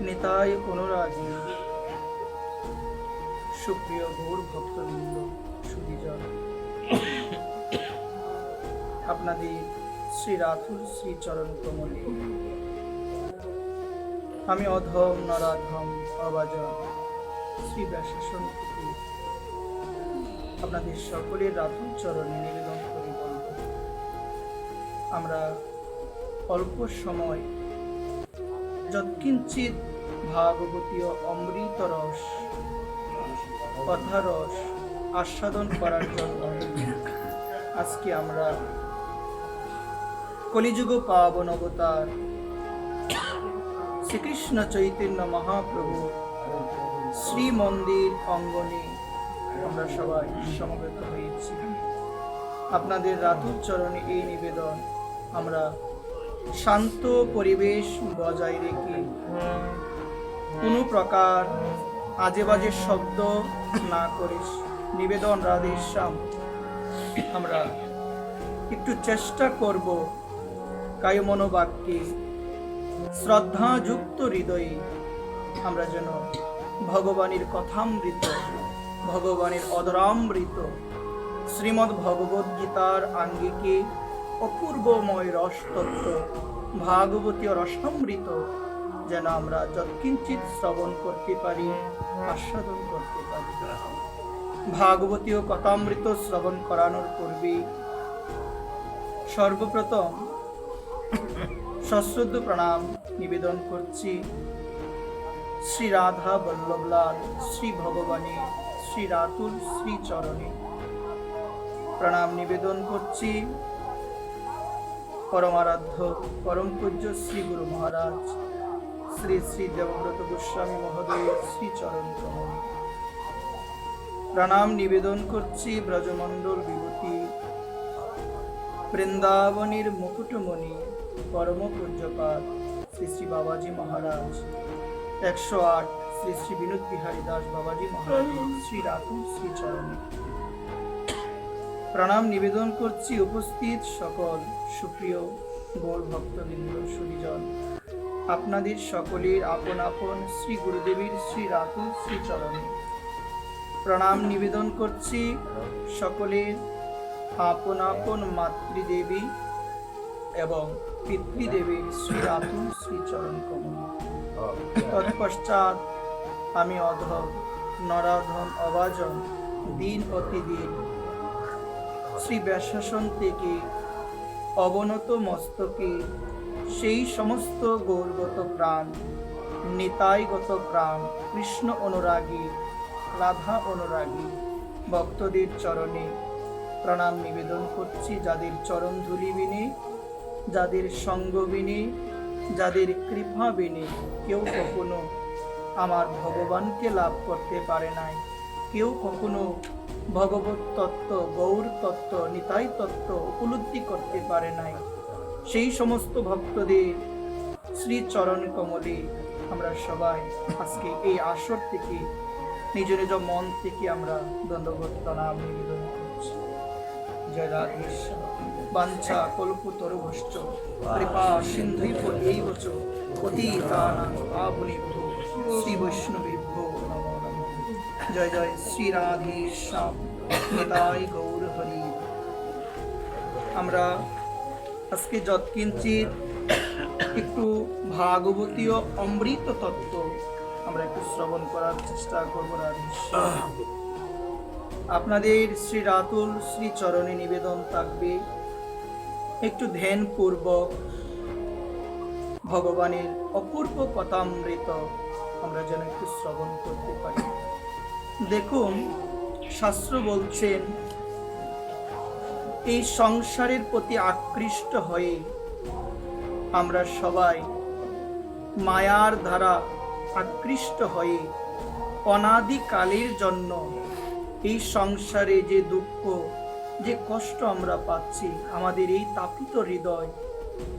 নিতাই অনুরাগী সুপ্রিয় গৌর ভক্তবৃন্দ, সুধীজন, আপনাদের শ্রী রাতুল শ্রী চরণ কমলে আমি অধম নরাধম অবাজন শ্রী ব্যাসাসন থেকে আপনাদের সকলের রাতুল চরণে নিবেদন করে বলব, আমরা অল্প সময় যৎকিঞ্চিৎ ভাগবতীয় অমৃত রস কথা রস আস্বাদন করার জন্য আজকে আমরা কলিযুগ পাবন অবতার শ্রীকৃষ্ণ চৈতন্য মহাপ্রভু শ্রী মন্দির অঙ্গনে আমরা সবাই সমবেত হয়েছি। আপনাদের রাতুল চরণে এই নিবেদন, আমরা শান্ত পরিবেশ বজায় রেখে কোনো প্রকার আজে বাজে শব্দ না করে নিবেদন রাধেশ্যাম আমরা একটু চেষ্টা করব কায় মনোবাক্যে শ্রদ্ধাযুক্ত হৃদয়ে আমরা যেন ভগবানের কথামৃত, ভগবানের অদরামৃত শ্রীমদ্ ভগবদ্ গীতার আঙ্গিকে অপূর্বময় রসতত্ত্ব ভাগবতীয় রসামৃত যেন আমরা যৎকিঞ্চিৎ শ্রবণ করতে পারি, আস্বাদন করতে পারি। ভাগবতীয় কথামৃত শ্রবণ করানোর পূর্বে সর্বপ্রথম সশ্রদ্ধ প্রণাম নিবেদন করছি শ্রী রাধা বল্লভলাল শ্রী ভগবানের শ্রী রাতুল শ্রী চরণে প্রণাম নিবেদন করছি পরমারাধ্য পরম পূজ্য শ্রী গুরু মহারাজ শ্রী শ্রী দেবব্রত গোস্বামী মহোদয়ের শ্রী চরণ কমলে প্রণাম নিবেদন করছি ব্রজমণ্ডল বিভূতি বৃন্দাবনের মুকুটমণি পরম পূজ্যপাদ শ্রী শ্রী বাবাজি মহারাজ 108 শ্রী শ্রী বিনোদ বিহারী দাস বাবাজি মহারাজ শ্রী রাতুল শ্রী চরণে প্রণাম নিবেদন করছি উপস্থিত সকল সুপ্রিয় গৌর ভক্তবৃন্দ, সুধীজন, আপনাদের সকলের আপন আপন শ্রী গুরুদেবীর শ্রী রাতুল শ্রী চরণে প্রণাম নিবেদন করছি সকলের আপন আপন মাতৃদেবী এবং পিতৃদেবীর শ্রী রাতুল শ্রী চরণ কমলে। তৎপশ্চাৎ আমি অধম নরাধম অবাজন দিন অতিদিন শ্রী ব্যাসাসন থেকে অবনত মস্তকে সেই সমস্ত গৌরগত প্রাণ, নিতাইগত প্রাণ, কৃষ্ণ অনুরাগী, রাধা অনুরাগী ভক্তদের চরণে প্রণাম নিবেদন করছি, যাদের চরণ ধুলি বিনে, যাদের সঙ্গ বিনে, যাদের কৃপা বিনে কেউ কখনো আমার ভগবানকে লাভ করতে পারে নাই, কেউ কখনো ভগবত তত্ত্ব, গৌর তত্ত্ব, নিতাই তত্ত্ব উপলব্ধি করতে পারে নাই, সেই সমস্ত ভক্তদের শ্রী চরণ কমলে আমরা সবাই আজকে এই আসর থেকে নিজ নিজ মন থেকে আমরা দণ্ডবোধ প্রণাম নিবেদন করছি। জয় রাধেশ্যাম। বাঞ্ছা কল্পতরুভ্যশ্চ কৃপা সিন্ধুভ্যো এইব চ পতিতানাং পাবনেভ্যো শ্রী বৈষ্ণবেভ্যো নমো নমঃ। জয় জয় শ্রী রাধেশ্যাম। নিতাই গৌর হরি। আমরা আজকে যৎকিঞ্চিৎ একটু ভাগবতীয় অমৃত তত্ত্ব আমরা একটু শ্রবণ করার চেষ্টা করব। রাধেশ্যাম। আপনাদের শ্রী রাতুল শ্রী চরণে নিবেদন থাকবে একটু ধ্যান পূর্বক ভগবানের অপূর্ব কথামৃত আমরা যেন একটু শ্রবণ করতে পারি। দেখুন, শাস্ত্র বলছেন এই সংসারের প্রতি আকৃষ্ট হয়ে আমরা সবাই মায়ার দ্বারা আকৃষ্ট হয়ে অনাদিকালের জন্য এই সংসারে যে দুঃখ, যে কষ্ট আমরা পাচ্ছি, আমাদের এই তাপিত হৃদয়,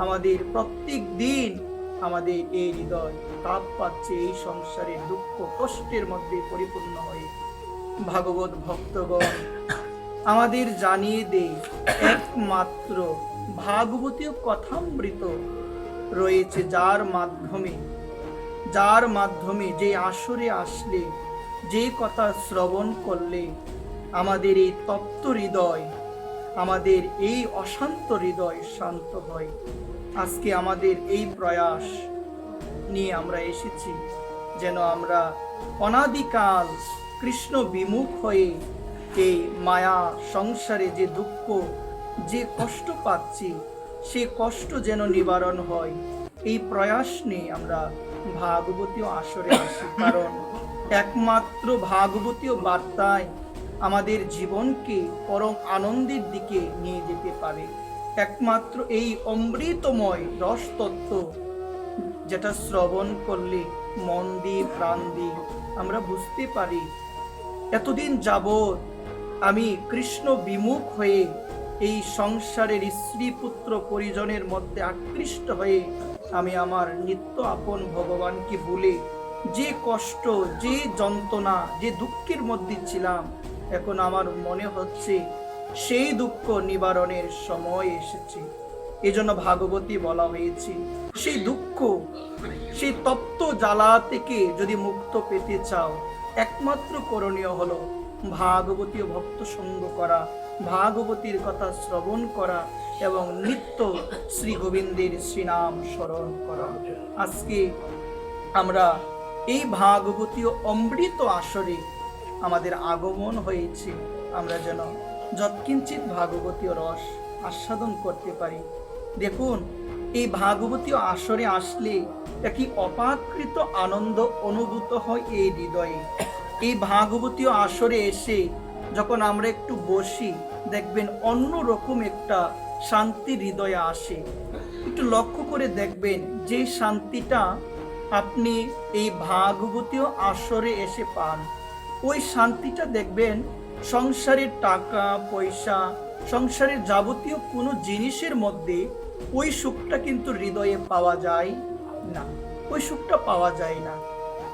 আমাদের প্রত্যেক দিন আমাদের এই হৃদয় তাপ পাচ্ছে এই সংসারের দুঃখ কষ্টের মধ্যে পরিপূর্ণ হয়ে ভাগবত ভক্তগণ আমাদের জানিয়ে দেয় একমাত্র ভাগবতীয় কথামৃত রয়েছে, যার মাধ্যমে যার মাধ্যমে যে আসরে আসলে, যে কথা শ্রবণ করলে আমাদের এই তপ্ত হৃদয়, আমাদের এই অশান্ত হৃদয় শান্ত হয়। আজকে আমাদের এই প্রয়াস নিয়ে আমরা এসেছি, যেন আমরা অনাদিকাল কৃষ্ণ বিমুখ হয়ে এই মায়া সংসারে যে দুঃখ, যে কষ্ট পাচ্ছি, সে কষ্ট যেন নিবারণ হয়। এই প্রয়াস নিয়ে আমরা ভাগবতীয় আসরে আসি, কারণ একমাত্র ভাগবতীয় বার্তায় আমাদের জীবনকে পরম আনন্দের দিকে নিয়ে যেতে পারে। একমাত্র এই অমৃতময় রসতত্ত্ব, যেটা শ্রবণ করলে মন দিয়ে প্রাণ দিয়ে আমরা বুঝতে পারি এতদিন যাবৎ আমি কৃষ্ণ বিমুখ হয়ে এই সংসারের স্ত্রী পুত্র পরিজনের মধ্যে আকৃষ্ট হয়ে আমি আমার নিত্য আপন ভগবানকে ভুলে যে কষ্ট, যে যন্ত্রণা, যে দুঃখের মধ্যে ছিলাম, এখন আমার মনে হচ্ছে সেই দুঃখ নিবারণের সময় এসেছে। এজন্য ভাগবতী বলা হয়েছে, সেই দুঃখ, সেই তপ্ত জ্বালা থেকে যদি মুক্ত পেতে চাও, একমাত্র করণীয় হলো ভাগবতীয় ভক্ত সঙ্গ করা, ভাগবতীর কথা শ্রবণ করা এবং নিত্য শ্রী গোবিন্দের শ্রীনাম স্মরণ করা। আজকে আমরা এই ভাগবতীয় অমৃত আসরে আমাদের আগমন হয়েছে, আমরা যেন যৎকিঞ্চিত ভাগবতীয় রস আস্বাদন করতে পারি। দেখুন, এই ভাগবতীয় আসরে আসলে একটি অপাকৃত আনন্দ অনুভূত হয় এই হৃদয়ে। এই ভাগবতীয় আসরে এসে যখন আমরা একটু বসি, দেখবেন অন্যরকম একটা শান্তি হৃদয়ে আসে। একটু লক্ষ্য করে দেখবেন, যে শান্তিটা আপনি এই ভাগবতীয় আসরে এসে পান, ওই শান্তিটা দেখবেন সংসারের টাকা পয়সা, সংসারের যাবতীয় কোনো জিনিসের মধ্যে ওই সুখটা কিন্তু হৃদয়ে পাওয়া যায় না, ওই সুখটা পাওয়া যায় না।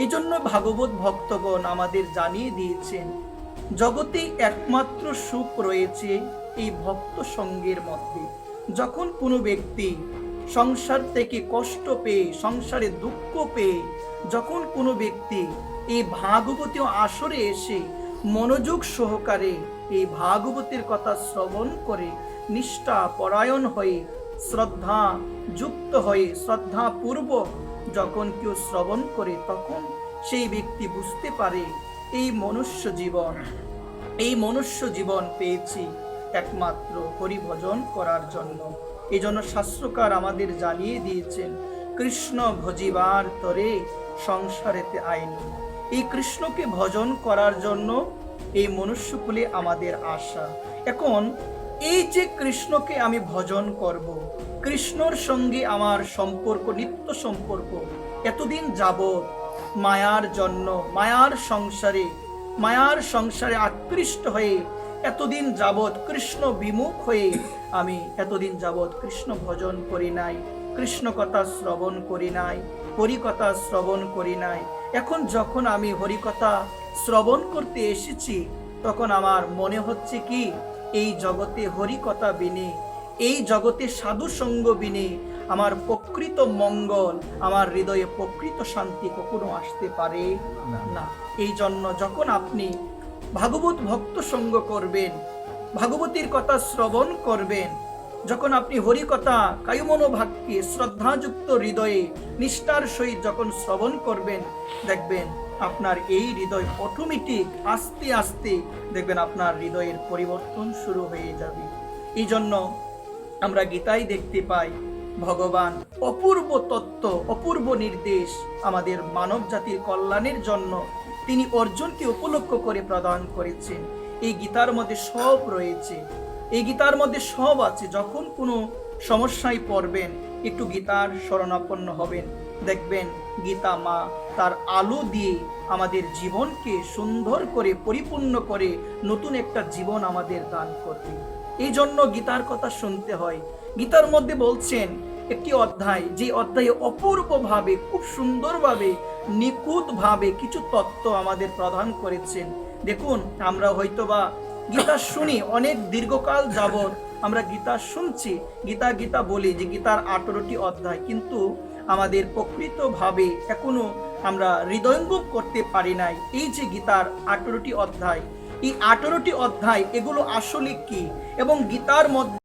এই জন্য ভাগবত ভক্তগণ আমাদের জানিয়ে দিয়েছেন, জগতে একমাত্র সুখ রয়েছে এই ভক্ত সঙ্গের মধ্যে। যখন কোনো ব্যক্তি সংসার থেকে কষ্ট পেয়ে, সংসারে দুঃখ পেয়ে, যখন কোনো ব্যক্তি এই ভাগবতীয় আসরে এসে মনোযোগ সহকারে এই ভাগবতের কথা শ্রবণ করে, নিষ্ঠা পরায়ণ হয়ে, শ্রদ্ধা যুক্ত হয়ে, শ্রদ্ধাপূর্বক যখন কেউ শ্রবণ করে, তখন সেই ব্যক্তি বুঝতে পারে এই মনুষ্য জীবন পেয়েছি একমাত্র হরি ভজন করার জন্য। এই জন্য শাস্ত্রকার আমাদের জানিয়ে দিয়েছেন, কৃষ্ণ ভজিবার তরে সংসারেতে আইনি। এই কৃষ্ণকে ভজন করার জন্য এই মনুষ্যকুলে আমাদের আশা। এখন এই যে কৃষ্ণকে আমি ভজন করব, কৃষ্ণর সঙ্গে আমার সম্পর্ক, নিত্য সম্পর্ক, এতদিন যাবৎ মায়ার জন্য, মায়ার সংসারে আকৃষ্ট হয়ে এতদিন যাবৎ কৃষ্ণ বিমুখ হয়ে আমি এতদিন যাবৎ কৃষ্ণ ভজন করি নাই, কৃষ্ণ কথা শ্রবণ করি নাই, হরিকথা শ্রবণ করি নাই। এখন যখন আমি হরিকথা শ্রবণ করতে এসেছি, তখন আমার মনে হচ্ছে কি, এই জগতে হরিকথা বিনে, এই জগতে সাধু সঙ্গ বিনে আমার প্রকৃত মঙ্গল, আমার হৃদয়ে প্রকৃত শান্তি কখনো আসতে পারে না। এই জন্য যখন আপনি ভাগবত ভক্ত সঙ্গ করবেন, ভাগবতীর কথা শ্রবণ করবেন, যখন আপনি হরিকথা কায়মনোভাবকে শ্রদ্ধাযুক্ত হৃদয়ে নিষ্ঠার সহিত যখন শ্রবণ করবেন, দেখবেন আপনার এই হৃদয় অটোমেটিক আস্তে আস্তে দেখবেন আপনার হৃদয়ের পরিবর্তন শুরু হয়ে যাবে। এই জন্য আমরা গীতায় দেখতে পাই, ভগবান অপূর্ব তত্ত্ব, অপূর্ব নির্দেশ আমাদের মানব জাতির কল্যাণের জন্য তিনি অর্জুনকে উপলক্ষ করে প্রদান করেছেন। এই গীতার মধ্যে সব রয়েছে, এই গীতার মধ্যে সব আছে। যখন কোনো সমস্যায় পড়বেন, একটু গীতার শরণাপন্ন হবেন, দেখবেন গীতা মা তার আলো দিয়ে আমাদের জীবনকে সুন্দর করে, পরিপূর্ণ করে নতুন একটা জীবন আমাদের দান করবে। এই জন্য গীতার কথা শুনতে হয়। গীতার মধ্যে বলছেন একটি অধ্যায়, যে অধ্যায়ে অপূর্বভাবে, খুব সুন্দরভাবে, নিখুঁতভাবে কিছু তত্ত্ব আমাদের প্রদান করেছেন। দেখুন, আমরা হয়তোবা গীতা শুনি, অনেক দীর্ঘকাল যাবৎ আমরা গীতা শুনছি, গীতা বলি যে গীতার 18টি অধ্যায়, কিন্তু আমাদের প্রকৃতভাবে এখনো আমরা হৃদয়ঙ্গম করতে পারি নাই। এই যে গীতার 18টি অধ্যায়, এই 18টি অধ্যায় এগুলো আসলে কি, এবং গীতার মধ্যে